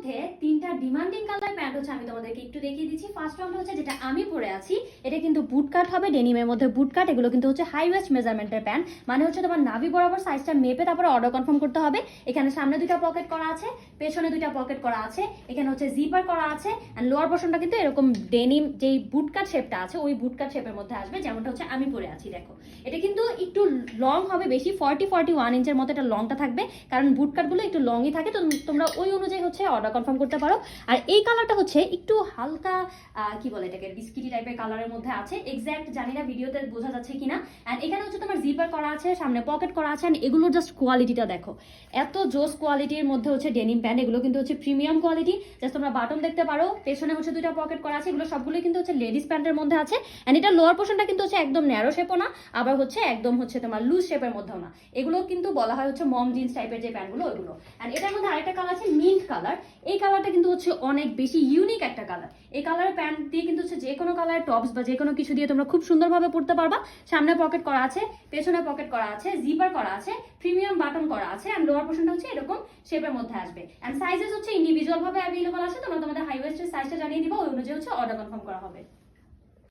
মধ্যে তিনটা demanding colour pant হচ্ছে আমি তোমাদেরকে একটু দেখিয়ে দিচ্ছি। ফার্স্ট ওয়ান হচ্ছে যেটা আমি পরে আছি, এটা কিন্তু বুট কাট হবে, ডেনিমের মধ্যে বুট কাট। এগুলো কিন্তু হচ্ছে হাই ওয়েস্ট মেজারমেন্টের প্যান্ট, মানে হচ্ছে তোমার নাভি বরাবর সাইজটা মেপে তারপরে অর্ডার কনফার্ম করতে হবে। এখানে সামনে দুইটা পকেট করা আছে, পেছনে দুইটা পকেট করা আছে, এখানে হচ্ছে জিপার করা আছে। এন্ড লোয়ার পোর্শনটা কিন্তু এরকম ডেনিম যেই বুট কাট শেপটা আছে ওই বুট কাট শেপের মধ্যে আসবে, যেমনটা হচ্ছে আমি পরে আছি। দেখো এটা কিন্তু একটু লং হবে, বেশি 40-41 ইঞ্চের মতো এটা লংটা থাকবে, কারণ বুট কাটগুলো একটু লংই থাকে। তো তোমরা ওই অনুযায়ী হচ্ছে অর্ডার কনফার্ম করতে পারো। আর এই কালারটা হচ্ছে একটু হালকা কি বলে এটাকে, বিস্কিটি টাইপের কালারের মধ্যে আছে। এক্স্যাক্ট জানি না ভিডিওতে বোঝা যাচ্ছে কিনা। এন্ড এখানে হচ্ছে তোমার জিপার করা আছে, সামনে পকেট করা আছে। এন্ড এগুলোর জাস্ট কোয়ালিটিটা দেখো, এত জোস কোয়ালিটির মধ্যে হচ্ছে ডেনিম প্যান্ট। এগুলো কিন্তু হচ্ছে প্রিমিয়াম কোয়ালিটি। জাস্ট তোমরা বাটন দেখতে পারো, পেছনে হচ্ছে দুইটা পকেট করা আছে। এগুলো সবগুলোই কিন্তু হচ্ছে লেডিস প্যান্টের মধ্যে আছে। এন্ড এটা লোয়ার পোর্শনটা কিন্তু হচ্ছে একদম ন্যারো শেপও না, আবার হচ্ছে একদম হচ্ছে তোমার লুজ শেপের মধ্যেও না। এগুলো কিন্তু বলা হয় হচ্ছে মম জিন্স টাইপের যে প্যান্টগুলো ওইগুলো। এন্ড এটার মধ্যে আরেকটা কালার আছে মিন্ট কালার। এই কালারটা কিন্তু হচ্ছে অনেক বেশি ইউনিক একটা কালার। এই কালারের প্যান্ট দিয়ে কিন্তু হচ্ছে যে কোনো কালারের টপস বা যে কোনো কিছু দিয়ে তোমরা খুব সুন্দরভাবে পরতে পারবা। সামনে পকেট করা আছে, পেছনে পকেট করা আছে, জিপার করা আছে, প্রিমিয়াম বাটন করা আছে। এন্ড লোয়ার পোর্শনটা হচ্ছে এরকম শেপের মধ্যে আসবে। এন্ড সাইজেস হচ্ছে ইন্ডিভিজুয়াল ভাবে অ্যাভেলেবল আছে। তোমরা তোমাদের হাই ওয়েস্টের সাইজটা জানিয়ে দিবা, ওই অনুযায়ী হচ্ছে অর্ডার কনফার্ম করা হবে।